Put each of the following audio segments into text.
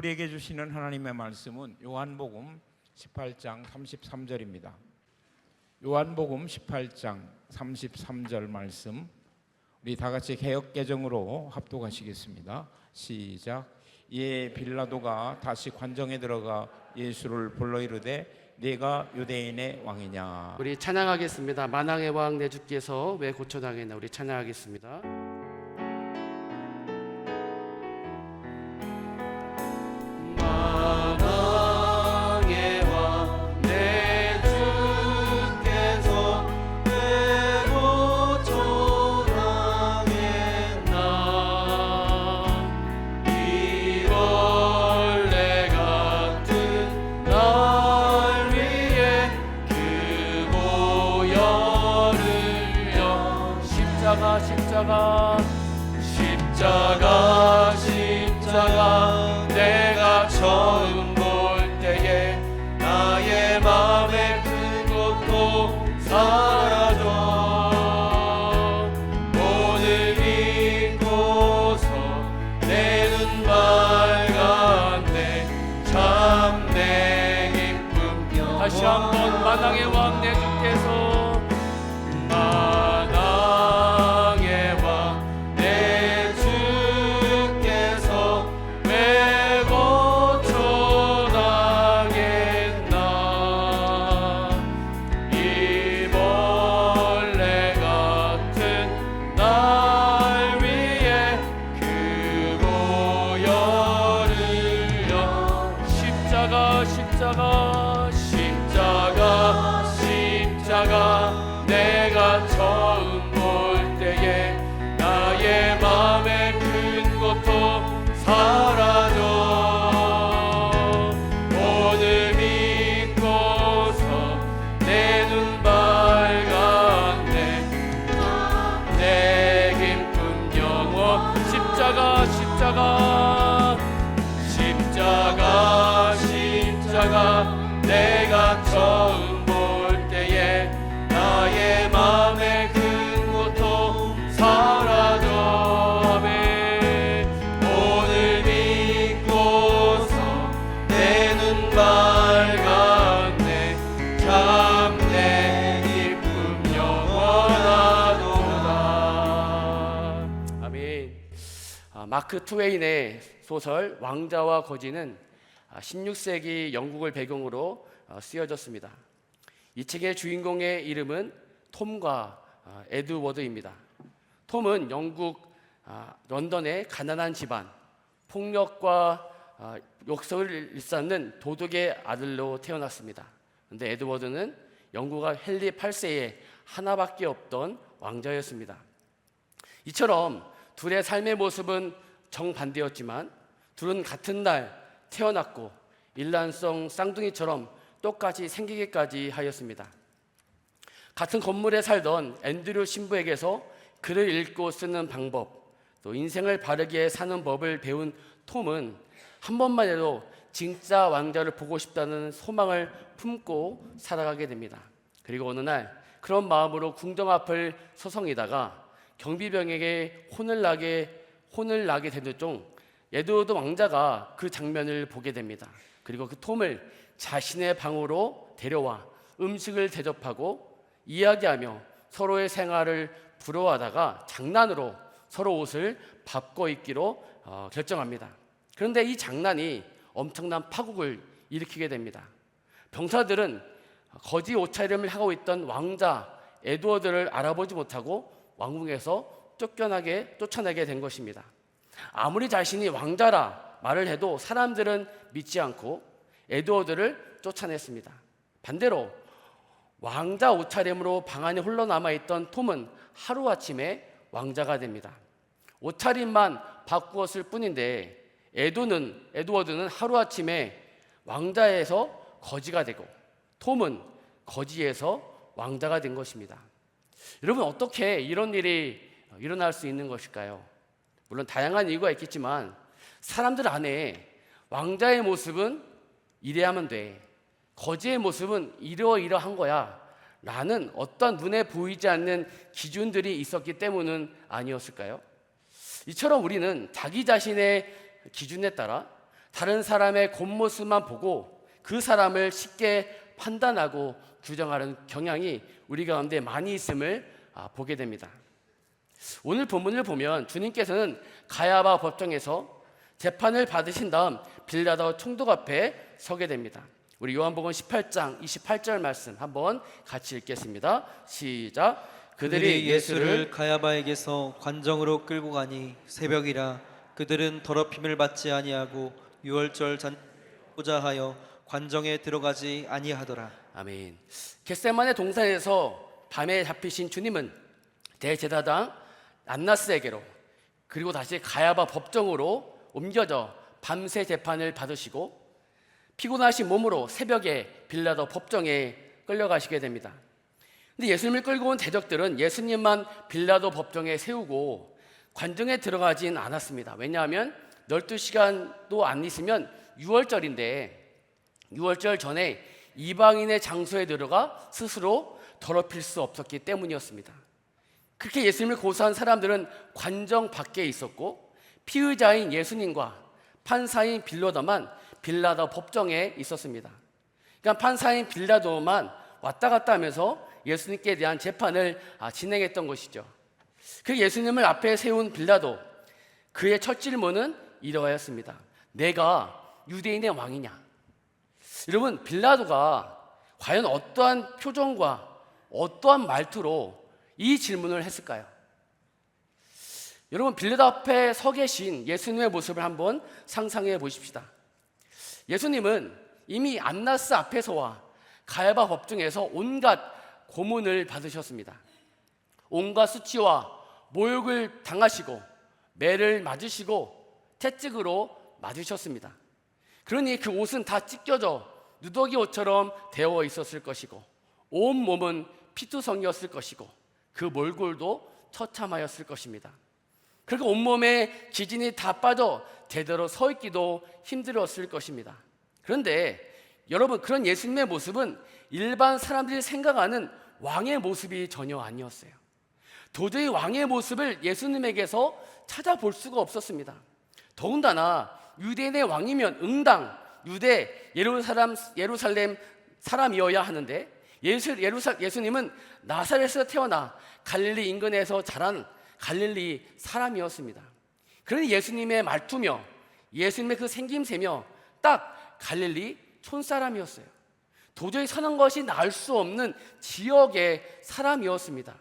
우리에게 주시는 하나님의 말씀은 요한복음 18장 33절입니다. 요한복음 18장 33절 말씀, 우리 다 같이 개역개정으로 합독하시겠습니다. 시작. 이에 빌라도가 다시 관정에 들어가 예수를 불러 이르되 네가 유대인의 왕이냐. 우리 찬양하겠습니다. 만왕의 왕 내 주께서 왜 고쳐당했나. 우리 찬양하겠습니다. 십자가 내가 처음 볼 때에 나의 맘에 큰 고통 사라져 오늘 믿고서 내 눈 밝았네 참 내 기쁨 영원. 다시 한번 만왕의 왕 내 주께서 십자가 내가 처음 볼 때에 나의 맘에 큰 고통 사라져 오늘 믿고서 내 눈 밝았네 내 기쁨 영원. 십자가 내가 처음 볼 때에 나의 맘에 큰 고통 사라져 오늘 믿고서 내 눈 밝았네 참 내 기쁨 영원하도다. 아멘. 마크 트웨인의 소설 왕자와 거지는 16세기 영국을 배경으로 쓰여졌습니다. 이 책의 주인공의 이름은 톰과 에드워드입니다. 톰은 영국 런던의 가난한 집안, 폭력과 욕설을 일삼는 도둑의 아들로 태어났습니다. 그런데 에드워드는 영국과 헨리 8세의 하나밖에 없던 왕자였습니다. 이처럼 둘의 삶의 모습은 정반대였지만 둘은 같은 날 태어났고 일란성 쌍둥이처럼 똑같이 생기기까지 하였습니다. 같은 건물에 살던 앤드류 신부에게서 글을 읽고 쓰는 방법, 또 인생을 바르게 사는 법을 배운 톰은 한 번만 해도 진짜 왕자를 보고 싶다는 소망을 품고 살아가게 됩니다. 그리고 어느 날 그런 마음으로 궁정 앞을 서성이다가 경비병에게 혼을 나게 되는 중 에드워드 왕자가 그 장면을 보게 됩니다. 그리고 그 톰을 자신의 방으로 데려와 음식을 대접하고 이야기하며 서로의 생활을 부러워하다가 장난으로 서로 옷을 바꿔 입기로 결정합니다. 그런데 이 장난이 엄청난 파국을 일으키게 됩니다. 병사들은 거지 옷차림을 하고 있던 왕자 에드워드를 알아보지 못하고 왕궁에서 쫓아내게 된 것입니다. 아무리 자신이 왕자라 말을 해도 사람들은 믿지 않고 에드워드를 쫓아냈습니다. 반대로 왕자 옷차림으로 방 안에 홀로 남아있던 톰은 하루아침에 왕자가 됩니다. 옷차림만 바꾸었을 뿐인데 에드워드는 하루아침에 왕자에서 거지가 되고 톰은 거지에서 왕자가 된 것입니다. 여러분, 어떻게 이런 일이 일어날 수 있는 것일까요? 물론 다양한 이유가 있겠지만 사람들 안에 왕자의 모습은 이래야만 돼, 거지의 모습은 이러이러한 거야 라는 어떤 눈에 보이지 않는 기준들이 있었기 때문은 아니었을까요? 이처럼 우리는 자기 자신의 기준에 따라 다른 사람의 겉모습만 보고 그 사람을 쉽게 판단하고 규정하는 경향이 우리 가운데 많이 있음을 보게 됩니다. 오늘 본문을 보면 주님께서는 가야바 법정에서 재판을 받으신 다음 빌라도 총독 앞에 서게 됩니다. 우리 요한복음 18장 28절 말씀 한번 같이 읽겠습니다. 시작. 그들이 예수를 가야바에게서 관정으로 끌고 가니 새벽이라 그들은 더럽힘을 받지 아니하고 유월절 잔고자 하여 관정에 들어가지 아니하더라. 아멘. 겟세마네 동산에서 밤에 잡히신 주님은 대제사장 안나스에게로 그리고 다시 가야바 법정으로 옮겨져 밤새 재판을 받으시고 피곤하신 몸으로 새벽에 빌라도 법정에 끌려가시게 됩니다. 근데 예수님을 끌고 온 대적들은 예수님만 빌라도 법정에 세우고 관정에 들어가진 않았습니다. 왜냐하면 12시간도 안 있으면 유월절인데 유월절 전에 이방인의 장소에 들어가 스스로 더럽힐 수 없었기 때문이었습니다. 그렇게 예수님을 고소한 사람들은 관정 밖에 있었고 피의자인 예수님과 판사인 빌라도만 빌라도 법정에 있었습니다. 그러니까 판사인 빌라도만 왔다 갔다 하면서 예수님께 대한 재판을 진행했던 것이죠. 그 예수님을 앞에 세운 빌라도, 그의 첫 질문은 이러하였습니다. 내가 유대인의 왕이냐? 여러분, 빌라도가 과연 어떠한 표정과 어떠한 말투로 이 질문을 했을까요? 여러분, 빌라도 앞에 서 계신 예수님의 모습을 한번 상상해 보십시다. 예수님은 이미 안나스 앞에서와 가야바 법정에서 온갖 고문을 받으셨습니다. 온갖 수치와 모욕을 당하시고 매를 맞으시고 채찍으로 맞으셨습니다. 그러니 그 옷은 다 찢겨져 누더기 옷처럼 되어 있었을 것이고 온 몸은 피투성이었을 것이고 그 몰골도 처참하였을 것입니다. 그리고 온몸에 기진이 다 빠져 제대로 서 있기도 힘들었을 것입니다. 그런데 여러분, 그런 예수님의 모습은 일반 사람들이 생각하는 왕의 모습이 전혀 아니었어요. 도저히 왕의 모습을 예수님에게서 찾아볼 수가 없었습니다. 더군다나 유대인의 왕이면 응당 유대 예루살렘 사람이어야 하는데 예수님은 나사렛에서 태어나 갈릴리 인근에서 자란 갈릴리 사람이었습니다. 그러니 예수님의 말투며 예수님의 그 생김새며 딱 갈릴리 촌사람이었어요. 도저히 사는 것이 나을 수 없는 지역의 사람이었습니다.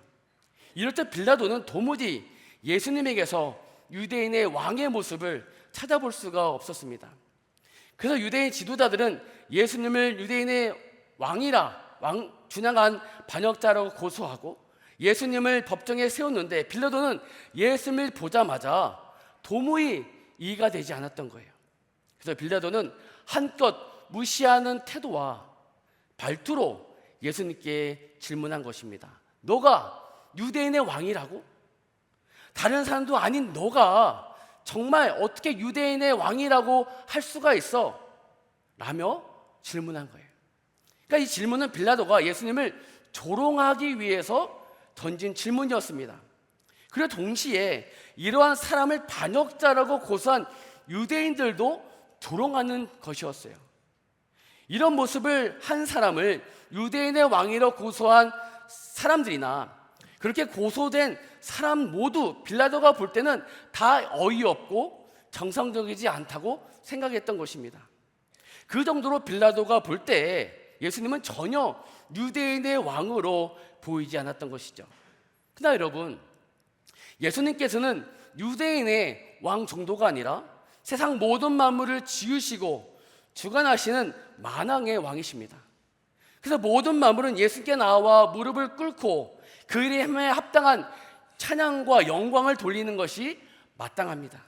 이럴 때 빌라도는 도무지 예수님에게서 유대인의 왕의 모습을 찾아볼 수가 없었습니다. 그래서 유대인 지도자들은 예수님을 유대인의 준양한 반역자라고 고소하고 예수님을 법정에 세웠는데 빌라도는 예수님을 보자마자 도무지 이해가 되지 않았던 거예요. 그래서 빌라도는 한껏 무시하는 태도와 말투로 예수님께 질문한 것입니다. 너가 유대인의 왕이라고? 다른 사람도 아닌 너가 정말 어떻게 유대인의 왕이라고 할 수가 있어? 라며 질문한 거예요. 그러니까 이 질문은 빌라도가 예수님을 조롱하기 위해서 던진 질문이었습니다. 그리고 동시에 이러한 사람을 반역자라고 고소한 유대인들도 조롱하는 것이었어요. 이런 모습을 한 사람을 유대인의 왕이라고 고소한 사람들이나 그렇게 고소된 사람 모두 빌라도가 볼 때는 다 어이없고 정상적이지 않다고 생각했던 것입니다. 그 정도로 빌라도가 볼 때 예수님은 전혀 유대인의 왕으로 보이지 않았던 것이죠. 그러나 여러분, 예수님께서는 유대인의 왕 정도가 아니라 세상 모든 만물을 지으시고 주관하시는 만왕의 왕이십니다. 그래서 모든 만물은 예수께 나와 무릎을 꿇고 그 이름에 합당한 찬양과 영광을 돌리는 것이 마땅합니다.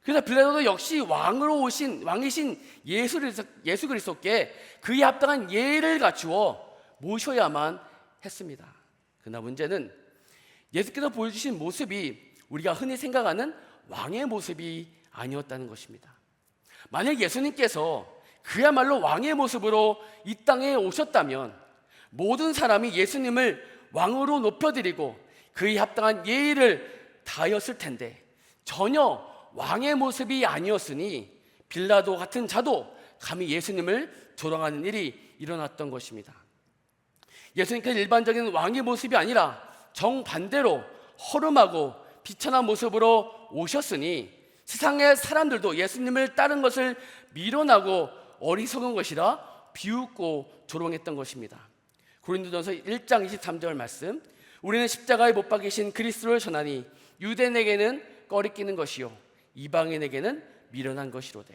그래서 빌라도도 역시 왕이신 예수 그리스도께 그에 합당한 예를 갖추어 모셔야만 했습니다. 그러나 문제는 예수께서 보여주신 모습이 우리가 흔히 생각하는 왕의 모습이 아니었다는 것입니다. 만약 예수님께서 그야말로 왕의 모습으로 이 땅에 오셨다면 모든 사람이 예수님을 왕으로 높여드리고 그에 합당한 예의를 다하였을 텐데 전혀 왕의 모습이 아니었으니 빌라도 같은 자도 감히 예수님을 조롱하는 일이 일어났던 것입니다. 예수님께서 일반적인 왕의 모습이 아니라 정반대로 허름하고 비천한 모습으로 오셨으니 세상의 사람들도 예수님을 따른 것을 미련하고 어리석은 것이라 비웃고 조롱했던 것입니다. 고린도전서 1장 23절 말씀, 우리는 십자가에 못 박이신 그리스도를 전하니 유대인에게는 꺼리끼는 것이요 이방인에게는 미련한 것이로되.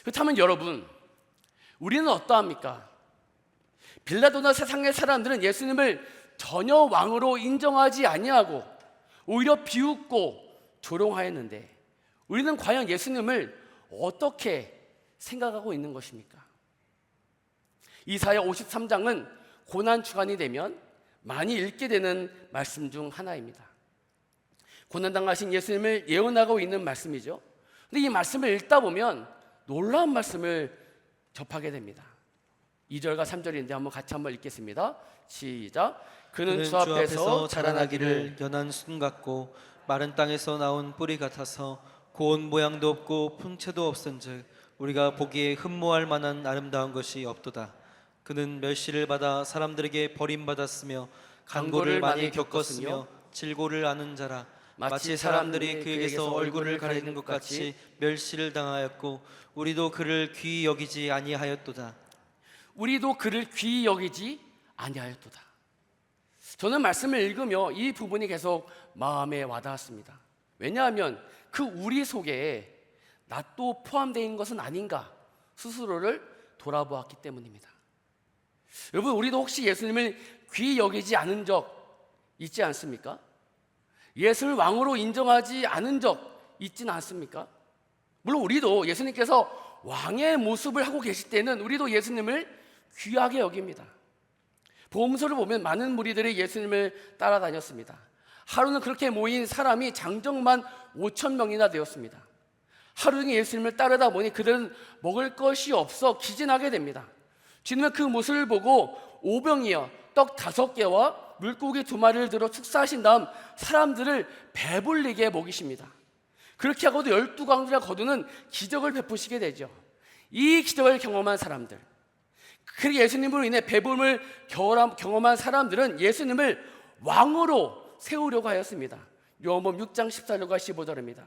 그렇다면 여러분, 우리는 어떠합니까? 빌라도나 세상의 사람들은 예수님을 전혀 왕으로 인정하지 아니하고 오히려 비웃고 조롱하였는데 우리는 과연 예수님을 어떻게 생각하고 있는 것입니까? 이사야 53장은 고난 주간이 되면 많이 읽게 되는 말씀 중 하나입니다. 고난당하신 예수님을 예언하고 있는 말씀이죠. 근데 이 말씀을 읽다 보면 놀라운 말씀을 접하게 됩니다. 2절과 3절인데 같이 한번 읽겠습니다. 시작. 그는 주 앞에서 자라나기를 연한 순 같고 마른 땅에서 나온 뿌리 같아서 고운 모양도 없고 풍채도 없은즉 우리가 보기에 흠모할 만한 아름다운 것이 없도다. 그는 멸시를 받아 사람들에게 버림받았으며 간고를 많이 겪었으며 질고를 아는 자라. 마치 사람들이 그에게서 얼굴을 가리는 것 같이 멸시를 당하였고 우리도 그를 귀히 여기지 아니하였도다. 우리도 그를 귀히 여기지 아니하였도다. 저는 말씀을 읽으며 이 부분이 계속 마음에 와닿았습니다. 왜냐하면 그 우리 속에 나 또 포함되어 있는 것은 아닌가 스스로를 돌아보았기 때문입니다. 여러분, 우리도 혹시 예수님을 귀히 여기지 않은 적 있지 않습니까? 예수를 왕으로 인정하지 않은 적 있지는 않습니까? 물론 우리도 예수님께서 왕의 모습을 하고 계실 때는 우리도 예수님을 귀하게 여깁니다. 복음서를 보면 많은 무리들이 예수님을 따라다녔습니다. 하루는 그렇게 모인 사람이 장정만 5,000명이나 되었습니다. 하루 종일 예수님을 따르다 보니 그들은 먹을 것이 없어 기진하게 됩니다. 주님은 그 모습을 보고 오병이어 떡 5개와 물고기 2마리를 들어 축사하신 다음 사람들을 배불리게 먹이십니다. 그렇게 하고도 12광주나 거두는 기적을 베푸시게 되죠. 이 기적을 경험한 사람들, 그 예수님으로 인해 배부름을 경험한 사람들은 예수님을 왕으로 세우려고 하였습니다. 요한복음 6장 14절과 15절입니다.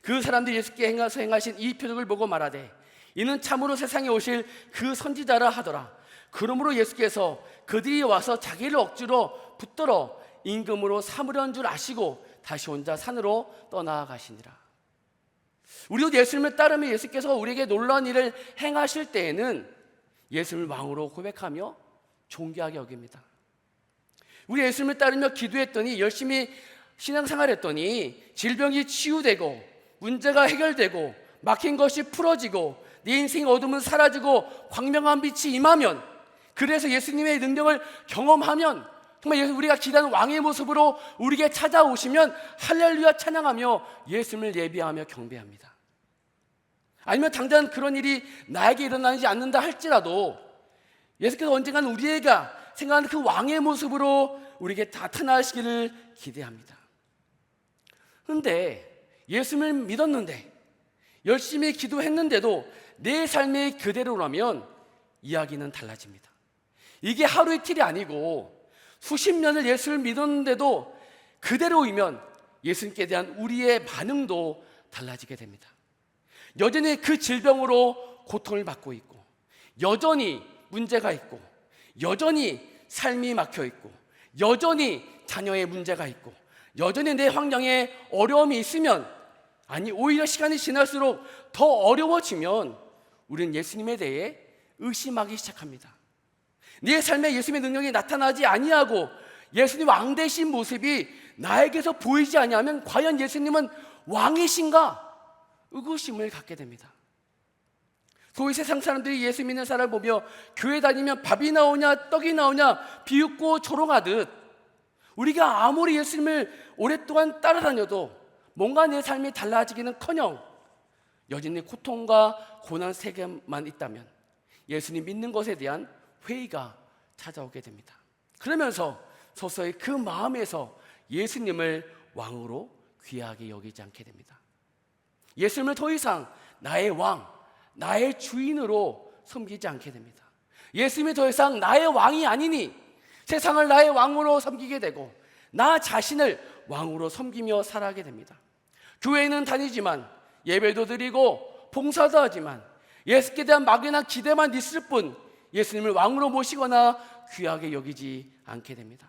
그 사람들이 예수께 행하신 이 표적을 보고 말하되 이는 참으로 세상에 오실 그 선지자라 하더라. 그러므로 예수께서 그들이 와서 자기를 억지로 붙들어 임금으로 삼으려는 줄 아시고 다시 혼자 산으로 떠나가시니라. 우리도 예수님을 따르며 예수께서 우리에게 놀라운 일을 행하실 때에는 예수님을 왕으로 고백하며 존귀하게 여깁니다. 우리 예수님을 따르며 기도했더니 열심히 신앙생활했더니 질병이 치유되고 문제가 해결되고 막힌 것이 풀어지고 네 인생의 어둠은 사라지고 광명한 빛이 임하면, 그래서 예수님의 능력을 경험하면 정말 우리가 기다리는 왕의 모습으로 우리에게 찾아오시면 할렐루야 찬양하며 예수님을 예비하며 경배합니다. 아니면 당장 그런 일이 나에게 일어나지 않는다 할지라도 예수께서 언젠가는 우리가 생각하는 그 왕의 모습으로 우리에게 나타나시기를 기대합니다. 그런데 예수님을 믿었는데 열심히 기도했는데도 내 삶이 그대로라면 이야기는 달라집니다. 이게 하루 이틀이 아니고 수십 년을 예수를 믿었는데도 그대로이면 예수님께 대한 우리의 반응도 달라지게 됩니다. 여전히 그 질병으로 고통을 받고 있고, 여전히 문제가 있고, 여전히 삶이 막혀 있고, 여전히 자녀의 문제가 있고, 여전히 내 환경에 어려움이 있으면, 아니 오히려 시간이 지날수록 더 어려워지면 우리는 예수님에 대해 의심하기 시작합니다. 내 삶에 예수님의 능력이 나타나지 아니하고 예수님 왕 되신 모습이 나에게서 보이지 아니하면 과연 예수님은 왕이신가? 의구심을 갖게 됩니다. 소위 세상 사람들이 예수 믿는 사람을 보며 교회 다니면 밥이 나오냐 떡이 나오냐 비웃고 조롱하듯 우리가 아무리 예수님을 오랫동안 따라다녀도 뭔가 내 삶이 달라지기는커녕 여전히 고통과 고난 세계만 있다면 예수님 믿는 것에 대한 회의가 찾아오게 됩니다. 그러면서 서서히 그 마음에서 예수님을 왕으로 귀하게 여기지 않게 됩니다. 예수님을 더 이상 나의 왕, 나의 주인으로 섬기지 않게 됩니다. 예수님이 더 이상 나의 왕이 아니니 세상을 나의 왕으로 섬기게 되고 나 자신을 왕으로 섬기며 살아가게 됩니다. 교회는 다니지만 예배도 드리고 봉사도 하지만 예수께 대한 막연한 기대만 있을 뿐 예수님을 왕으로 모시거나 귀하게 여기지 않게 됩니다.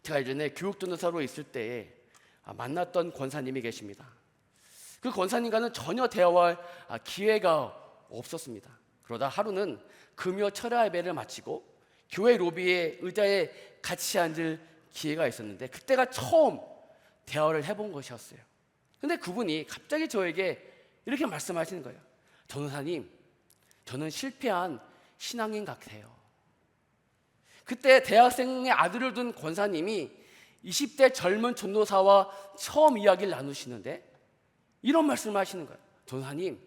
제가 예전에 교육전도사로 있을 때에 만났던 권사님이 계십니다. 그 권사님과는 전혀 대화할 기회가 없었습니다. 그러다 하루는 금요 철야 예배를 마치고 교회 로비의 의자에 같이 앉을 기회가 있었는데 그때가 처음 대화를 해본 것이었어요. 근데 그분이 갑자기 저에게 이렇게 말씀하시는 거예요. 전도사님, 저는 실패한 신앙인 같아요. 그때 대학생의 아들을 둔 권사님이 20대 젊은 전도사와 처음 이야기를 나누시는데 이런 말씀을 하시는 거예요. 전도사님,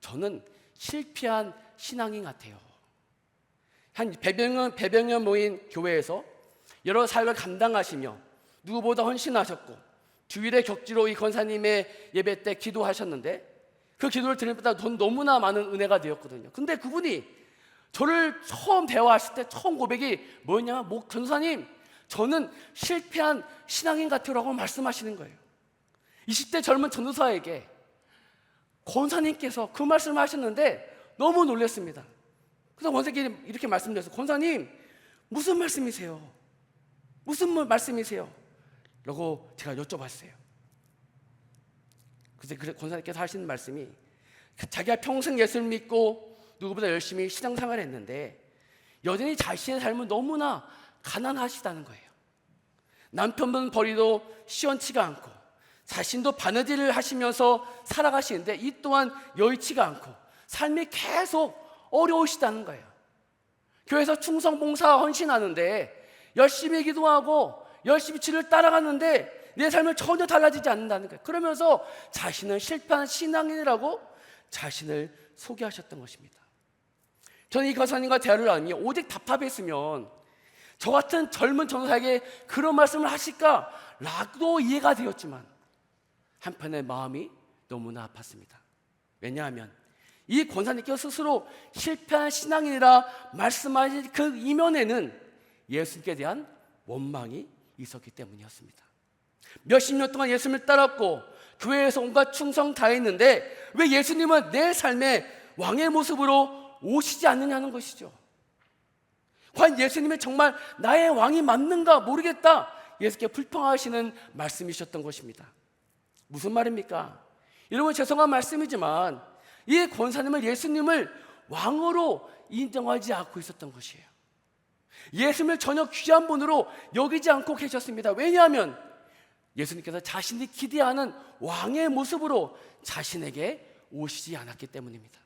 저는 실패한 신앙인 같아요. 한 100여 모인 교회에서 여러 사역을 감당하시며 누구보다 헌신하셨고 주일의 격주로 이 권사님의 예배 때 기도하셨는데 그 기도를 들을 때마다 너무나 많은 은혜가 되었거든요. 근데 그분이 저를 처음 대화하실 때 처음 고백이 뭐였냐면 전도사님, 저는 실패한 신앙인 같아요라고 말씀하시는 거예요. 20대 젊은 전도사에게 권사님께서 그 말씀을 하셨는데 너무 놀랐습니다. 그래서 권사님께 이렇게 말씀드렸어요. 권사님, 무슨 말씀이세요? 무슨 말씀이세요? 라고 제가 여쭤봤어요. 그래서 권사님께서 하시는 말씀이 자기가 평생 예수를 믿고 누구보다 열심히 신앙생활을 했는데 여전히 자신의 삶은 너무나 가난하시다는 거예요. 남편분 벌이도 시원치가 않고 자신도 바느질을 하시면서 살아가시는데 이 또한 여의치가 않고 삶이 계속 어려우시다는 거예요. 교회에서 충성봉사 헌신하는데 열심히 기도하고 열심히 주를 따라가는데 내 삶은 전혀 달라지지 않는다는 거예요. 그러면서 자신은 실패한 신앙인이라고 자신을 소개하셨던 것입니다. 저는 이 권사님과 대화를 나누니 오직 답답했으면 저 같은 젊은 전도사에게 그런 말씀을 하실까 라고 이해가 되었지만 한편의 마음이 너무나 아팠습니다. 왜냐하면 이 권사님께서 스스로 실패한 신앙인이라 말씀하신 그 이면에는 예수님께 대한 원망이 있었기 때문이었습니다. 몇십 년 동안 예수님을 따랐고 교회에서 온갖 충성 다했는데 왜 예수님은 내 삶에 왕의 모습으로 오시지 않느냐는 것이죠. 과연 예수님이 정말 나의 왕이 맞는가 모르겠다, 예수께 불평하시는 말씀이셨던 것입니다. 무슨 말입니까? 여러분, 죄송한 말씀이지만 이 권사님은 예수님을 왕으로 인정하지 않고 있었던 것이에요. 예수님을 전혀 귀한 분으로 여기지 않고 계셨습니다. 왜냐하면 예수님께서 자신이 기대하는 왕의 모습으로 자신에게 오시지 않았기 때문입니다.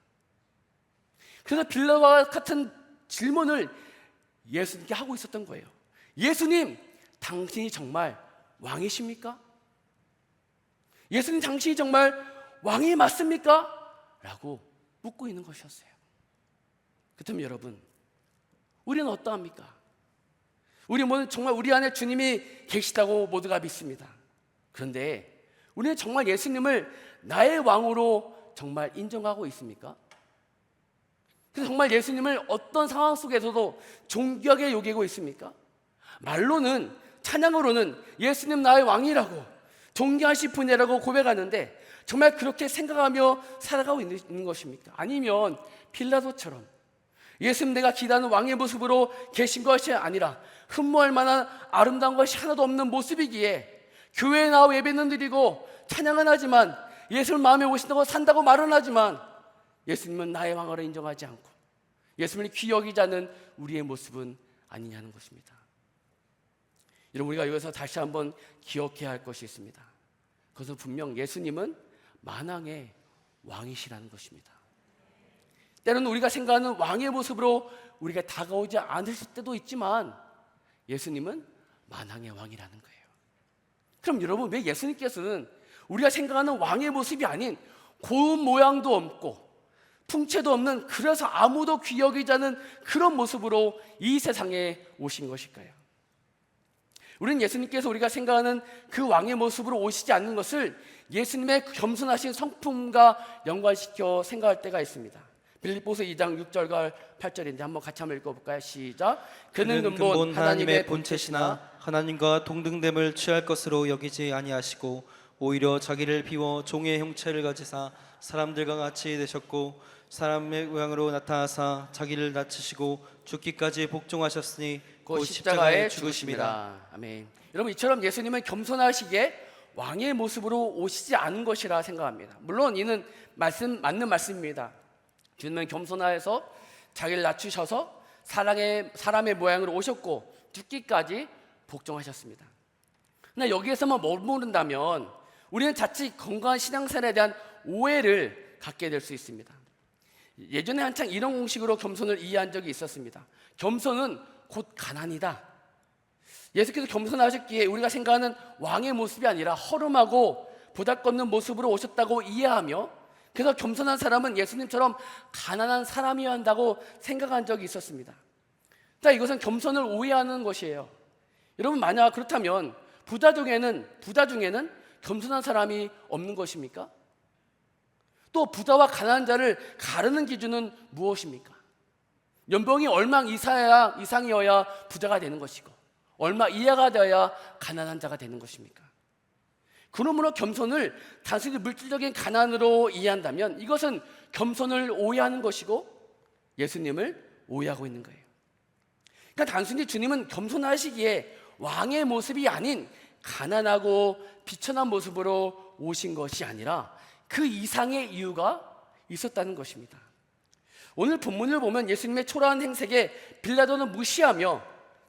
그래서 빌라와 같은 질문을 예수님께 하고 있었던 거예요. 예수님, 당신이 정말 왕이십니까? 예수님, 당신이 정말 왕이 맞습니까? 라고 묻고 있는 것이었어요. 그렇다면 여러분, 우리는 어떠합니까? 우리는 정말 우리 안에 주님이 계시다고 모두가 믿습니다. 그런데 우리는 정말 예수님을 나의 왕으로 정말 인정하고 있습니까? 그래서 정말 예수님을 어떤 상황 속에서도 존귀하게 여기고 있습니까? 말로는, 찬양으로는 예수님 나의 왕이라고 존귀하신 분이라고 고백하는데 정말 그렇게 생각하며 살아가고 있는 것입니까? 아니면 빌라도처럼 예수님 내가 기대하는 왕의 모습으로 계신 것이 아니라 흠모할 만한 아름다운 것이 하나도 없는 모습이기에 교회에 나와 예배는 드리고 찬양은 하지만 예수를 마음에 오신다고 산다고 말은 하지만 예수님은 나의 왕으로 인정하지 않고 예수님을 귀히 여기지 않는 우리의 모습은 아니냐는 것입니다. 여러분, 우리가 여기서 다시 한번 기억해야 할 것이 있습니다. 그것은 분명 예수님은 만왕의 왕이시라는 것입니다. 때로는 우리가 생각하는 왕의 모습으로 우리가 다가오지 않을 때도 있지만 예수님은 만왕의 왕이라는 거예요. 그럼 여러분, 왜 예수님께서는 우리가 생각하는 왕의 모습이 아닌 고운 모양도 없고 풍채도 없는, 그래서 아무도 귀히 여기지 않는 그런 모습으로 이 세상에 오신 것일까요? 우리는 예수님께서 우리가 생각하는 그 왕의 모습으로 오시지 않는 것을 예수님의 겸손하신 성품과 연관시켜 생각할 때가 있습니다. 빌립보서 2장 6절과 8절인데 한번 같이 한번 읽어볼까요? 시작. 그는 근본 하나님의 본체시나 하나님과 동등됨을 취할 것으로 여기지 아니하시고 오히려 자기를 비워 종의 형체를 가지사 사람들과 같이 되셨고 사람의 모양으로 나타나사 자기를 낮추시고 죽기까지 복종하셨으니 곧 십자가에 죽으심이라. 아멘. 여러분, 이처럼 예수님은 겸손하시기에 왕의 모습으로 오시지 않은 것이라 생각합니다. 물론 이는 맞는 말씀입니다. 주님은 겸손하여서 자기를 낮추셔서 사람의 모양으로 오셨고 죽기까지 복종하셨습니다. 그러나 여기에서만 머무른다면 우리는 자칫 건강한 신앙생활에 대한 오해를 갖게 될 수 있습니다. 예전에 한창 이런 공식으로 겸손을 이해한 적이 있었습니다. 겸손은 곧 가난이다. 예수께서 겸손하셨기에 우리가 생각하는 왕의 모습이 아니라 허름하고 보잘것없는 모습으로 오셨다고 이해하며, 그래서 겸손한 사람은 예수님처럼 가난한 사람이어야 한다고 생각한 적이 있었습니다. 자, 이것은 겸손을 오해하는 것이에요. 여러분, 만약 그렇다면 부자 중에는 겸손한 사람이 없는 것입니까? 또 부자와 가난한 자를 가르는 기준은 무엇입니까? 연봉이 얼마 이상이어야 부자가 되는 것이고 얼마 이하가 되어야 가난한 자가 되는 것입니까? 그러므로 겸손을 단순히 물질적인 가난으로 이해한다면 이것은 겸손을 오해하는 것이고 예수님을 오해하고 있는 거예요. 그러니까 단순히 주님은 겸손하시기에 왕의 모습이 아닌 가난하고 비천한 모습으로 오신 것이 아니라 그 이상의 이유가 있었다는 것입니다. 오늘 본문을 보면 예수님의 초라한 행색에 빌라도는 무시하며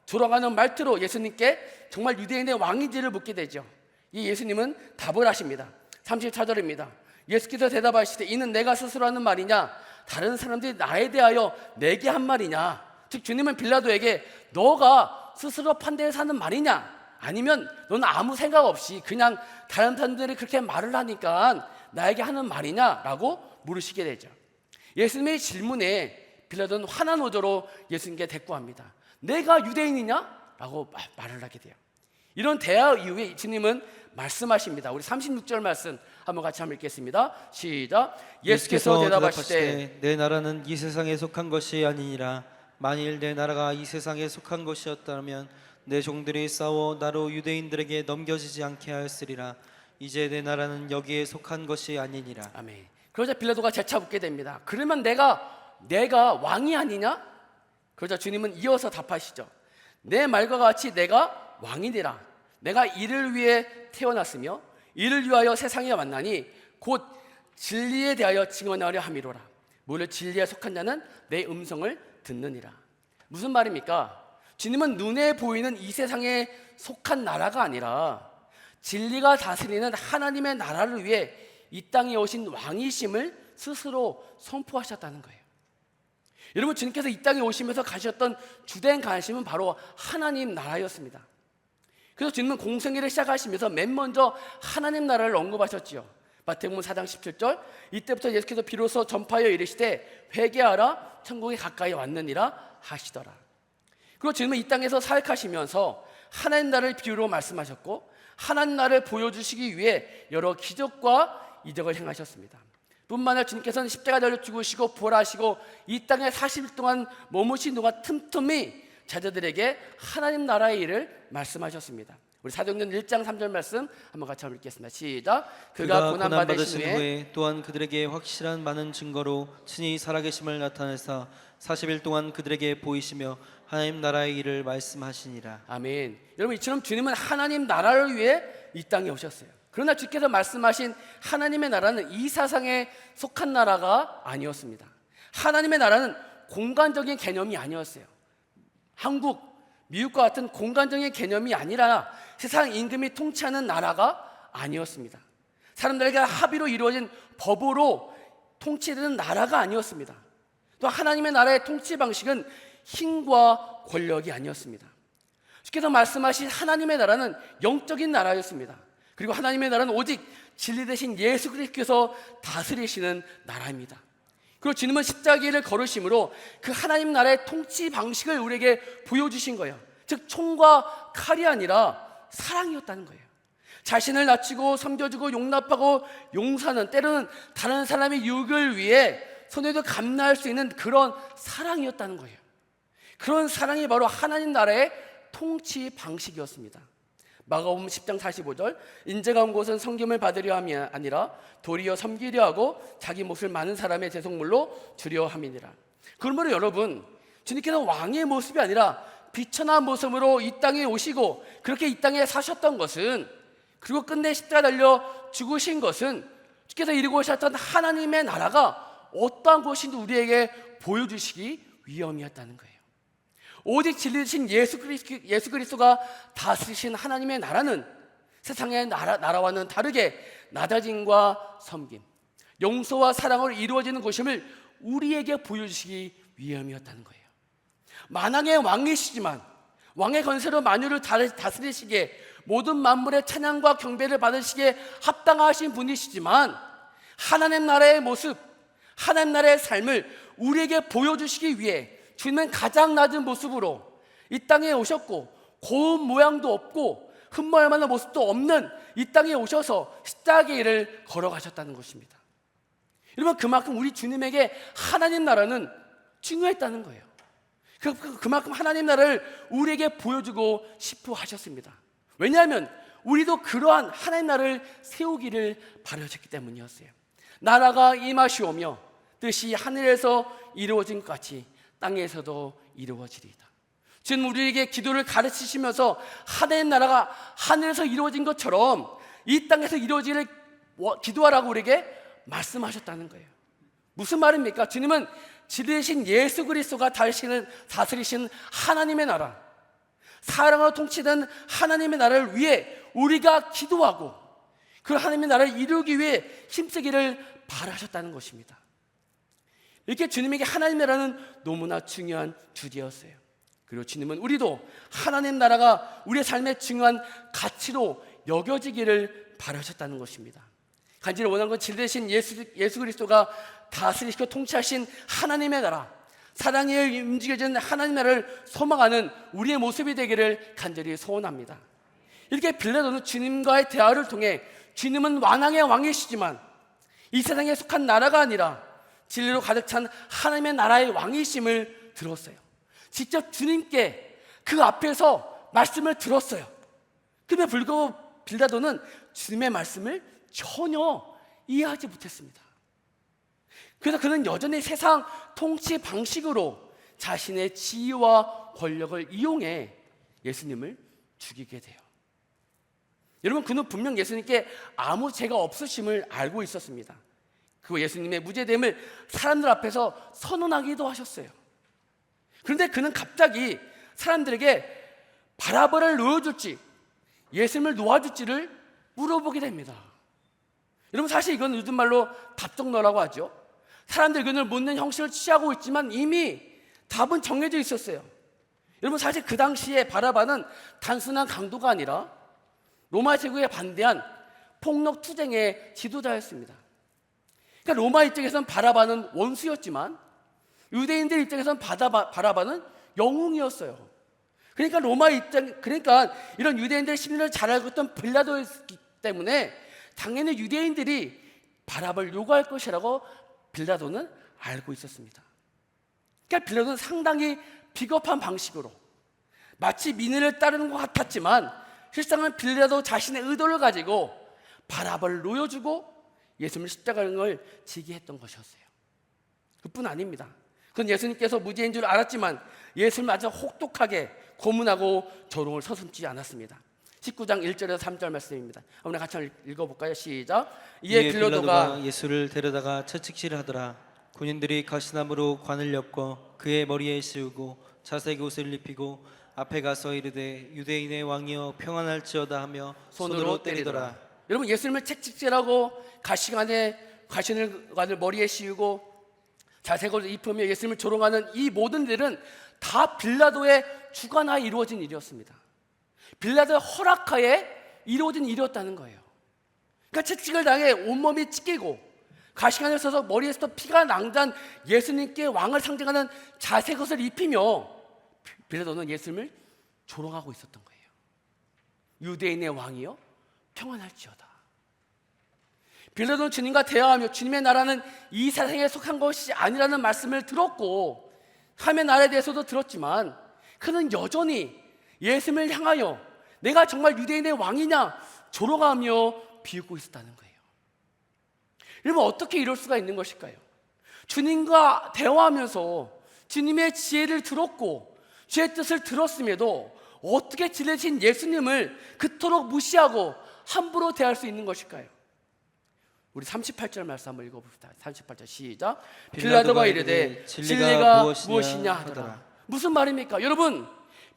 돌아가는 말투로 예수님께 정말 유대인의 왕인지를 묻게 되죠. 이 예수님은 답을 하십니다. 34절입니다. 예수께서 대답하시되 이는 내가 스스로 하는 말이냐 다른 사람들이 나에 대하여 내게 한 말이냐. 즉 주님은 빌라도에게 너가 스스로 판단해서 하는 말이냐 아니면 너는 아무 생각 없이 그냥 다른 사람들이 그렇게 말을 하니까 나에게 하는 말이냐라고 물으시게 되죠. 예수님의 질문에 빌라도는 화난 어조로 예수님께 대꾸합니다. 내가 유대인이냐? 라고 말을 하게 돼요. 이런 대화 이후에 주님은 말씀하십니다. 우리 36절 말씀 한번 같이 한번 읽겠습니다. 시작. 예수께서 대답하시되 내 나라는 이 세상에 속한 것이 아니니라. 만일 내 나라가 이 세상에 속한 것이었다면 내 종들이 싸워 나로 유대인들에게 넘겨지지 않게 하였으리라. 이제 내 나라는 여기에 속한 것이 아니니라. 아멘. 그러자 빌라도가 재차 묻게 됩니다. 그러면 내가 왕이 아니냐? 그러자 주님은 이어서 답하시죠. 내 말과 같이 내가 왕이니라. 내가 이를 위해 태어났으며 이를 위하여 세상에 왔나니 곧 진리에 대하여 증언하려 함이로라. 무릇 진리에 속한 자는 내 음성을 듣느니라. 무슨 말입니까? 주님은 눈에 보이는 이 세상에 속한 나라가 아니라 진리가 다스리는 하나님의 나라를 위해 이 땅에 오신 왕이심을 스스로 선포하셨다는 거예요. 여러분, 주님께서 이 땅에 오시면서 가셨던 주된 관심은 바로 하나님 나라였습니다. 그래서 주님은 공생애를 시작하시면서 맨 먼저 하나님 나라를 언급하셨지요. 마태복음 4장 17절 이때부터 예수께서 비로소 전파하여 이르시되 회개하라 천국이 가까이 왔느니라 하시더라. 그리고 주님은 이 땅에서 사역하시면서 하나님 나라를 비유로 말씀하셨고 하나님 나라를 보여주시기 위해 여러 기적과 이적을 행하셨습니다. 뿐만 아니라 주님께서는 십자가를 죽으시고 부활하시고 이 땅에 40일 동안 머무신 동안 틈틈이 제자들에게 하나님 나라의 일을 말씀하셨습니다. 우리 사도행전 1장 3절 말씀 한번 같이 한번 읽겠습니다. 시작. 그가 고난 받으신 후에 또한 그들에게 확실한 많은 증거로 친히 살아계심을 나타내사 40일 동안 그들에게 보이시며 하나님 나라의 일을 말씀하시니라. 아멘. 여러분, 이처럼 주님은 하나님 나라를 위해 이 땅에 오셨어요. 그러나 주께서 말씀하신 하나님의 나라는 이 세상에 속한 나라가 아니었습니다. 하나님의 나라는 공간적인 개념이 아니었어요. 한국, 미국과 같은 공간적인 개념이 아니라 세상 임금이 통치하는 나라가 아니었습니다. 사람들에게 합의로 이루어진 법으로 통치되는 나라가 아니었습니다. 또 하나님의 나라의 통치 방식은 힘과 권력이 아니었습니다. 주께서 말씀하신 하나님의 나라는 영적인 나라였습니다. 그리고 하나님의 나라는 오직 진리 대신 예수 그리스도께서 다스리시는 나라입니다. 그리고 주님은 십자가를 걸으심으로 그 하나님 나라의 통치 방식을 우리에게 보여주신 거예요. 즉 총과 칼이 아니라 사랑이었다는 거예요. 자신을 낮추고 섬겨주고 용납하고 용서하는, 때로는 다른 사람의 유익을 위해 손해도 감내할 수 있는 그런 사랑이었다는 거예요. 그런 사랑이 바로 하나님 나라의 통치 방식이었습니다. 마가복음 10장 45절, 인자가 온 곳은 섬김을 받으려 함이 아니라 도리어 섬기려 하고 자기 몫을 많은 사람의 대속물로 주려 함이니라. 그러므로 여러분, 주님께서 왕의 모습이 아니라 비천한 모습으로 이 땅에 오시고 그렇게 이 땅에 사셨던 것은, 그리고 끝내 십자가 달려 죽으신 것은 주께서 이루고 오셨던 하나님의 나라가 어떠한 것인지 우리에게 보여주시기 위함이었다는 거예요. 오직 진리신 예수 그리스도가 다스리신 하나님의 나라는 세상의 나라와는 다르게 낮아짐과 섬김, 용서와 사랑으로 이루어지는 것임을 우리에게 보여주시기 위함이었다는 거예요. 만왕의 왕이시지만, 왕의 권세로 만유를 다스리시기에 모든 만물의 찬양과 경배를 받으시기에 합당하신 분이시지만, 하나님 나라의 모습, 하나님 나라의 삶을 우리에게 보여주시기 위해 주님은 가장 낮은 모습으로 이 땅에 오셨고, 고운 모양도 없고 흠모할 만한 모습도 없는 이 땅에 오셔서 십자가의 길을 걸어가셨다는 것입니다. 여러분, 그만큼 우리 주님에게 하나님 나라는 중요했다는 거예요. 그만큼 하나님 나라를 우리에게 보여주고 싶어 하셨습니다. 왜냐하면 우리도 그러한 하나님 나라를 세우기를 바라셨기 때문이었어요. 나라가 임하시오며 뜻이 하늘에서 이루어진 것 같이 땅에서도 이루어지리이다. 지금 우리에게 기도를 가르치시면서 하나님 나라가 하늘에서 이루어진 것처럼 이 땅에서 이루어지기를 기도하라고 우리에게 말씀하셨다는 거예요. 무슨 말입니까? 주님은 진리이신 예수 그리스도가 다스리신 하나님의 나라, 사랑으로 통치된 하나님의 나라를 위해 우리가 기도하고 그 하나님의 나라를 이루기 위해 힘쓰기를 바라셨다는 것입니다. 이렇게 주님에게 하나님 나라는 너무나 중요한 주제였어요. 그리고 주님은 우리도 하나님 나라가 우리의 삶의 중요한 가치로 여겨지기를 바라셨다는 것입니다. 간절히 원하는 건 진리되신 예수 그리스도가 다스리시고 통치하신 하나님의 나라, 사랑에 움직여지는 하나님 나라를 소망하는 우리의 모습이 되기를 간절히 소원합니다. 이렇게 빌라도는 주님과의 대화를 통해 주님은 완왕의 왕이시지만 이 세상에 속한 나라가 아니라 진리로 가득 찬 하나님의 나라의 왕이심을 들었어요. 직접 주님께 그 앞에서 말씀을 들었어요. 그런데 불구하고 빌라도는 주님의 말씀을 전혀 이해하지 못했습니다. 그래서 그는 여전히 세상 통치 방식으로 자신의 지위와 권력을 이용해 예수님을 죽이게 돼요. 여러분, 그는 분명 예수님께 아무 죄가 없으심을 알고 있었습니다. 그리고 예수님의 무죄됨을 사람들 앞에서 선언하기도 하셨어요. 그런데 그는 갑자기 사람들에게 바라바를 놓아줄지 예수님을 놓아줄지를 물어보게 됩니다. 여러분, 사실 이건 요즘 말로 답정너라고 하죠. 사람들이 그를 묻는 형식을 취하고 있지만 이미 답은 정해져 있었어요. 여러분, 사실 그 당시에 바라바는 단순한 강도가 아니라 로마 제국에 반대한 폭력 투쟁의 지도자였습니다. 그러니까 로마 입장에서는 바라바는 원수였지만 유대인들 입장에서는 바라바는 영웅이었어요. 그러니까 이런 유대인들의 심리를 잘 알고 있던 빌라도였기 때문에 당연히 유대인들이 바라바를 요구할 것이라고 빌라도는 알고 있었습니다. 그러니까 빌라도는 상당히 비겁한 방식으로 마치 민의를 따르는 것 같았지만 실상은 빌라도 자신의 의도를 가지고 바라바를 놓여주고 예수님을 십자가를 지게 했던 것이었어요. 그뿐 아닙니다. 그건 예수님께서 무죄인 줄 알았지만 예수님을 아주 혹독하게 고문하고 조롱을 서슴지 않았습니다. 19장 1절에서 3절 말씀입니다. 우리 같이 한번 읽어볼까요? 시작. 이에 빌라도가 예수를 데려다가 채찍질을 하더라. 군인들이 가시나무로 관을 엮고 그의 머리에 씌우고 자색 옷을 입히고 앞에 가서 이르되 유대인의 왕이여 평안할지어다 하며 손으로 때리더라. 여러분, 예수님을 채찍질하고 가시관을 머리에 씌우고 자색 옷을 입히며 예수님을 조롱하는 이 모든 일은 다 빌라도의 주관하에 이루어진 일이었습니다. 빌라도의 허락하에 이루어진 일이었다는 거예요. 그러니까 채찍을 당해 온몸이 찢기고 가시관을 써서 머리에서 피가 낭잔 예수님께 왕을 상징하는 자색 옷을 입히며 빌라도는 예수님을 조롱하고 있었던 거예요. 유대인의 왕이요 평안할지어다. 빌라도는 주님과 대화하며 주님의 나라는 이 세상에 속한 것이 아니라는 말씀을 들었고 하나님의 나라에 대해서도 들었지만 그는 여전히 예수님을 향하여 내가 정말 유대인의 왕이냐 조롱하며 비웃고 있었다는 거예요. 여러분, 어떻게 이럴 수가 있는 것일까요? 주님과 대화하면서 주님의 지혜를 들었고 주의 뜻을 들었음에도 어떻게 진리신 예수님을 그토록 무시하고 함부로 대할 수 있는 것일까요? 우리 38절 말씀 한번 읽어봅시다. 38절 시작. 빌라도가 이르되 진리가 무엇이냐 하더라. 무슨 말입니까? 여러분,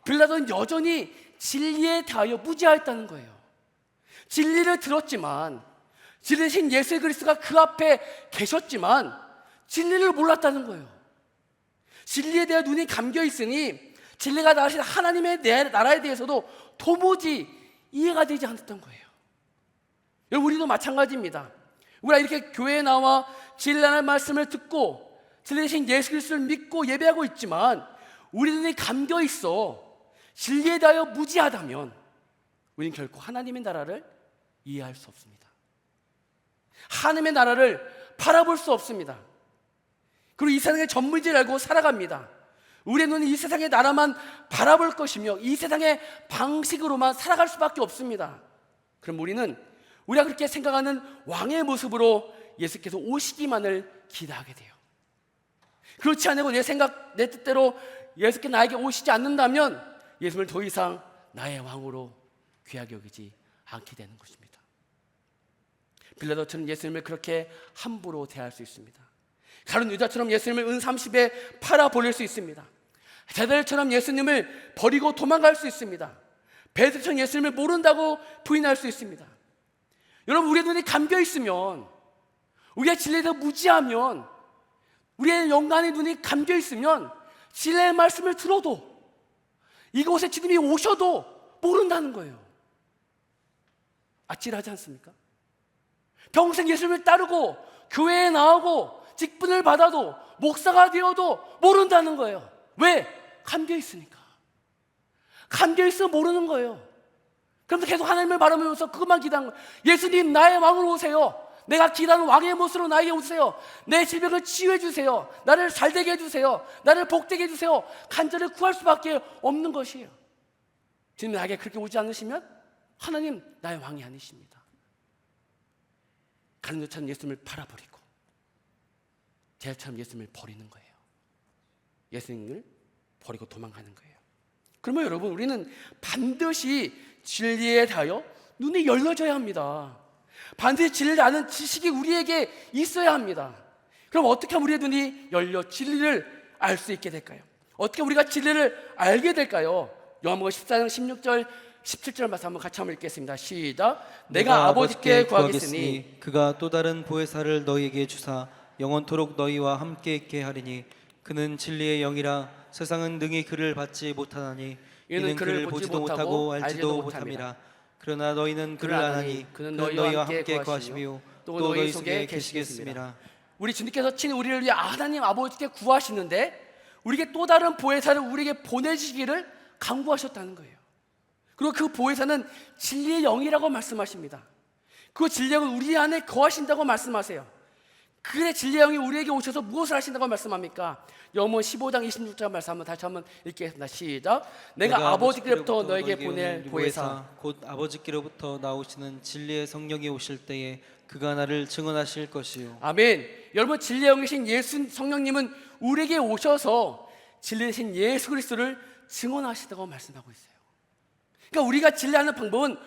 빌라도는 여전히 진리에 대하여 무지하였다는 거예요. 진리를 들었지만 진리신 예수 그리스도가 그 앞에 계셨지만 진리를 몰랐다는 거예요. 진리에 대해 눈이 감겨 있으니 진리가 나신 하나님의 나라에 대해서도 도무지 이해가 되지 않았던 거예요. 여러분, 우리도 마찬가지입니다. 우리가 이렇게 교회에 나와 진리라는 말씀을 듣고 진리 대신 예수 그리스도를 믿고 예배하고 있지만 우리 눈이 감겨 있어 진리에 대하여 무지하다면 우리는 결코 하나님의 나라를 이해할 수 없습니다. 하나님의 나라를 바라볼 수 없습니다. 그리고 이 세상의 전부인지를 알고 살아갑니다. 우리의 눈은 이 세상의 나라만 바라볼 것이며 이 세상의 방식으로만 살아갈 수밖에 없습니다. 그럼 우리가 그렇게 생각하는 왕의 모습으로 예수께서 오시기만을 기대하게 돼요. 그렇지 않고 내 뜻대로 예수께 나에게 오시지 않는다면 예수님을 더 이상 나의 왕으로 귀하게 여기지 않게 되는 것입니다. 빌라도처럼 예수님을 그렇게 함부로 대할 수 있습니다. 가룟 유다처럼 예수님을 은 30에 팔아버릴 수 있습니다. 제자들처럼 예수님을 버리고 도망갈 수 있습니다. 베드로처럼 예수님을 모른다고 부인할 수 있습니다. 여러분, 우리의 눈이 감겨 있으면, 우리의 진리에 대해 무지하면, 우리의 영간의 눈이 감겨 있으면 진리의 말씀을 들어도 이곳에 주님이 오셔도 모른다는 거예요. 아찔하지 않습니까? 평생 예수님을 따르고 교회에 나오고 직분을 받아도 목사가 되어도 모른다는 거예요. 왜? 감겨 있으니까. 감겨 있으면 모르는 거예요. 그러면서 계속 하나님을 바라보면서 그것만 기도하는 거예요. 예수님, 나의 왕으로 오세요. 내가 기도하는 왕의 모습으로 나에게 오세요. 내 질병을 치유해 주세요. 나를 잘되게 해주세요. 나를 복되게 해주세요. 간절히 구할 수밖에 없는 것이에요. 주님 나에게 그렇게 오지 않으시면 하나님, 나의 왕이 아니십니다. 가룟 유다처럼 예수님을 팔아버리고 제자처럼 예수님을 버리는 거예요. 예수님을 버리고 도망가는 거예요. 그러면 여러분, 우리는 반드시 진리에 대하여 눈이 열려져야 합니다. 반드시 진리를 아는 지식이 우리에게 있어야 합니다. 그럼 어떻게 하면 우리의 눈이 열려 진리를 알 수 있게 될까요? 어떻게 우리가 진리를 알게 될까요? 요한복음 14장 16절 17절 말씀 한번 같이 한번 읽겠습니다. 시작. 내가 아버지께 구하겠으니 그가 또 다른 보혜사를 너희에게 주사 영원토록 너희와 함께 있게 하리니 그는 진리의 영이라 세상은 능히 그를 받지 못하나니 이는 그를 보지도 못하고 알지도 못함이라. 그러나 너희는 그를 아나니 그는 너희와 함께 거하시며 또 너희 속에 계시겠습니다. 우리 주님께서 친히 우리를 위해 하나님 아버지께 구하시는데 우리에게 또 다른 보혜사를 우리에게 보내주시기를 간구하셨다는 거예요. 그리고 그 보혜사는 진리의 영이라고 말씀하십니다. 그 진리의 영은 우리 안에 거하신다고 말씀하세요. 그의 진리의 영이 우리에게 오셔서 무엇을 하신다고 말씀합니까? 요한복음 15장 26절 말씀 한번 다시 한번 읽겠습니다. 시작. 내가 아버지께로부터 너에게 보낼 보혜사 곧 아버지께로부터 나오시는 진리의 성령이 오실 때에 그가 나를 증언하실 것이요. 아멘. 여러분, 진리의 영이신 예수 성령님은 우리에게 오셔서 진리이신 예수 그리스도를 증언하시다고 말씀하고 있어요. 그러니까 우리가 진리하는 방법은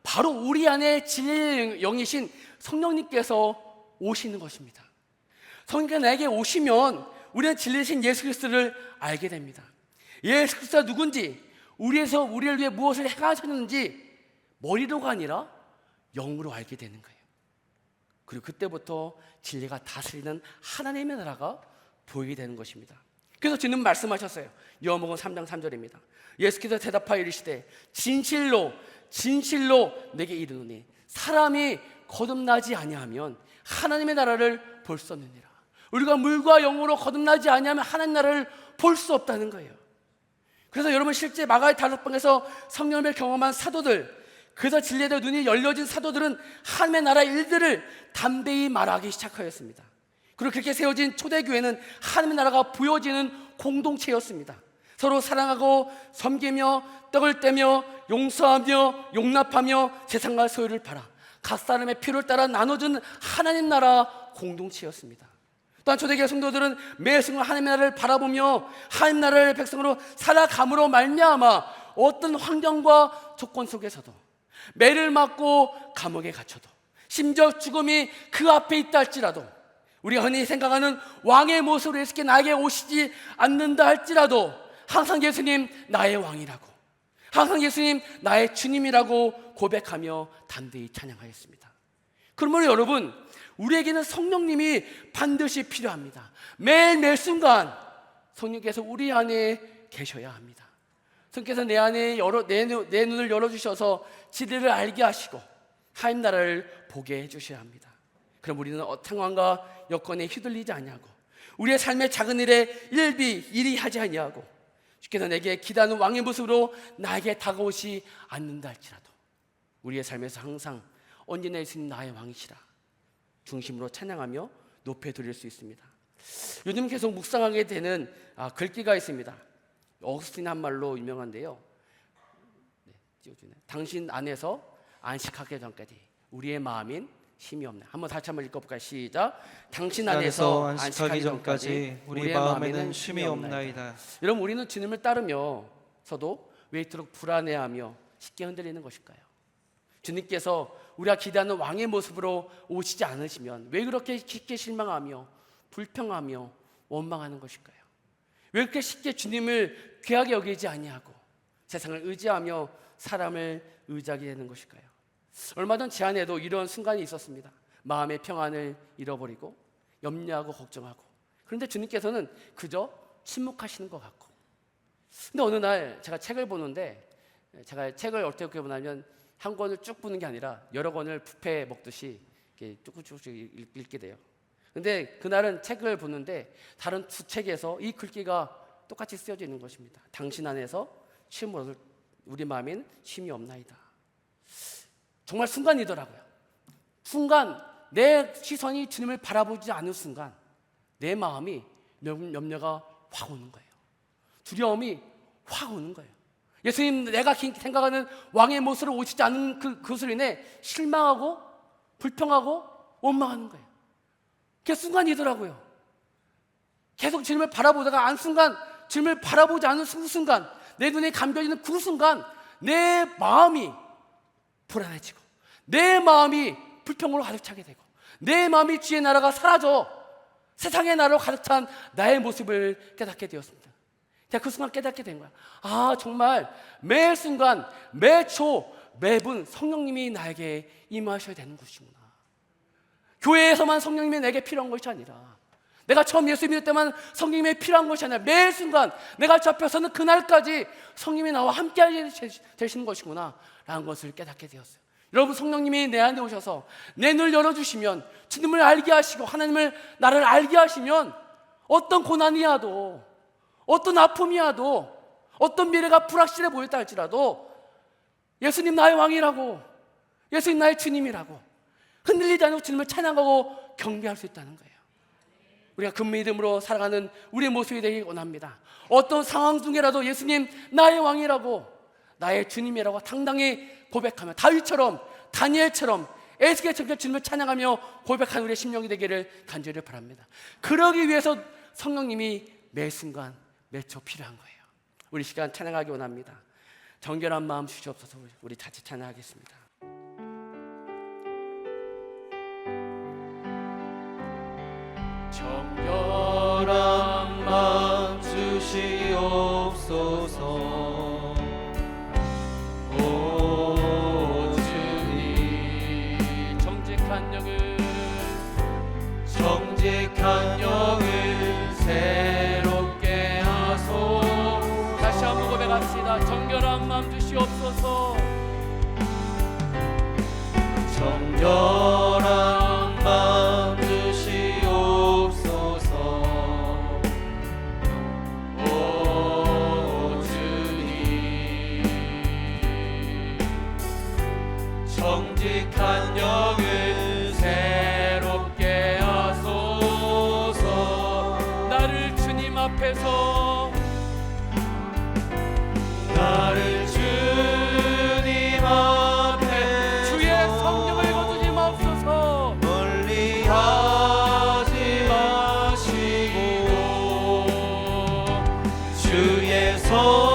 바로 우리 안에 진리의 영이신 성령님께서 오시는 것입니다. 성령께서 나에게 오시면 우리는 진리이신 예수 그리스도를 알게 됩니다. 예수 그리스도가 누군지, 우리를 위해 무엇을 행하셨는지 머리로가 아니라 영으로 알게 되는 거예요. 그리고 그때부터 진리가 다스리는 하나님의 나라가 보이게 되는 것입니다. 그래서 주님은 말씀하셨어요. 요한복음 3장 3절입니다. 예수께서 대답하여 이르시되 진실로 진실로 내게 이르노니 사람이 거듭나지 아니하면 하나님의 나라를 볼 수 없느니라. 우리가 물과 영으로 거듭나지 아니하면 하나님 나라를 볼 수 없다는 거예요. 그래서 여러분, 실제 마가의 5방에서 성령을 경험한 사도들, 그래서 진리의 눈이 열려진 사도들은 하나님의 나라 일들을 담대히 말하기 시작하였습니다. 그리고 그렇게 세워진 초대교회는 하나님의 나라가 보여지는 공동체였습니다. 서로 사랑하고 섬기며 떡을 떼며 용서하며 용납하며 세상과 소유를 팔아 각 사람의 필요를 따라 나눠준 하나님 나라 공동체였습니다. 또한 초대교회 성도들은 매 순간 하나님의 나라를 바라보며 하나님 나라의 백성으로 살아감으로 말미암아 어떤 환경과 조건 속에서도 매를 맞고 감옥에 갇혀도 심지어 죽음이 그 앞에 있다 할지라도 우리가 흔히 생각하는 왕의 모습으로 예수께 나에게 오시지 않는다 할지라도 항상 예수님 나의 왕이라고, 항상 예수님 나의 주님이라고 고백하며 담대히 찬양하였습니다. 그러므로 여러분, 우리에게는 성령님이 반드시 필요합니다. 매일매 순간 성령께서 우리 안에 계셔야 합니다. 성령께서 내 안에 내 눈을 열어주셔서 진리를 알게 하시고 하나님 나라를 보게 해주셔야 합니다. 그럼 우리는 상황과 여건에 휘둘리지 아니하고 우리의 삶의 작은 일에 일이 하지 아니하고 주께서 내게 기다는 왕의 모습으로 나에게 다가오시 않는다 할지라도 우리의 삶에서 항상 언제나 예수님 나의 왕이시라 중심으로 찬양하며 높여드릴 수 있습니다. 요즘 계속 묵상하게 되는 글귀가 있습니다. 어거스틴 한 말로 유명한데요. 당신 안에서 안식하기 전까지 우리의 마음인 쉼이 없네. 다시 한번 읽어볼까요? 시작. 당신 안에서 안식하기 전까지 우리 마음에는 쉼이 없나이다. 여러분, 우리는 주님을 따르며서도 왜 이토록 불안해하며 쉽게 흔들리는 것일까요? 주님께서 우리가 기대하는 왕의 모습으로 오시지 않으시면 왜 그렇게 쉽게 실망하며 불평하며 원망하는 것일까요? 왜 그렇게 쉽게 주님을 귀하게 여기지 아니하고 세상을 의지하며 사람을 의지하게 되는 것일까요? 얼마 전 제 안에도 이런 순간이 있었습니다. 마음의 평안을 잃어버리고 염려하고 걱정하고, 그런데 주님께서는 그저 침묵하시는 것 같고, 근데 어느 날 제가 책을 보는데, 제가 책을 어떻게 보냐면 한 권을 쭉 보는 게 아니라 여러 권을 뷔페 먹듯이 쭉쭉쭉 읽게 돼요. 근데 그날은 책을 보는데 다른 두 책에서 이 글귀가 똑같이 쓰여져 있는 것입니다. 당신 안에서 쉼을 얻을 우리 마음엔 쉼이 없나이다. 정말 순간이더라고요. 순간 내 시선이 주님을 바라보지 않는 순간 내 마음이 염려가 확 오는 거예요. 두려움이 확 오는 거예요. 예수님 내가 생각하는 왕의 모습으로 오시지 않은 그것으로 인해 실망하고 불평하고 원망하는 거예요. 그게 순간이더라고요. 계속 주님을 바라보다가 주님을 바라보지 않는 그 순간, 내 눈에 감겨지는 그 순간 내 마음이 불안해지고 내 마음이 불평으로 가득 차게 되고 내 마음이 주의 나라가 사라져 세상의 나라로 가득 찬 나의 모습을 깨닫게 되었습니다. 제가 그 순간 깨닫게 된 거야. 정말 매 순간, 매 초, 매분 성령님이 나에게 임하셔야 되는 것이구나. 교회에서만 성령님이 내게 필요한 것이 아니라, 내가 처음 예수 믿을 때만 성령님이 필요한 것이 아니라 매 순간 내가 잡혀서는 그날까지 성령님이 나와 함께 되시는 것이구나 라는 것을 깨닫게 되었어요. 여러분, 성령님이 내 안에 오셔서 내 눈을 열어주시면, 주님을 알게 하시고 하나님을 나를 알게 하시면 어떤 고난이 와도, 어떤 아픔이 와도, 어떤 미래가 불확실해 보였다 할지라도 예수님 나의 왕이라고, 예수님 나의 주님이라고 흔들리지 않고 주님을 찬양하고 경배할 수 있다는 거예요. 우리가 그 믿음으로 살아가는 우리의 모습이 되기 원합니다. 어떤 상황 중에라도 예수님 나의 왕이라고, 나의 주님이라고 당당히 고백하며 다윗처럼, 다니엘처럼, 에스겔처럼 주님을 찬양하며 고백하는 우리의 심령이 되기를 간절히 바랍니다. 그러기 위해서 성령님이 매 순간 매 초 필요한 거예요. 우리 시간 찬양하기 원합니다. 정결한 마음 주시옵소서. 우리 같이 찬양하겠습니다. 정결한 마음 주시옵소서. 오 주님, 정직한 영을 새롭게 하소. 다시 한번 고백합시다. 정결한 마음 주시옵소서. 정결한 마음 주시옵소서. 오 주님, 주옵소서. 나를 주님 앞에 주의 성령을 거두지 마옵소서. 멀리 하지 마시고 주의 손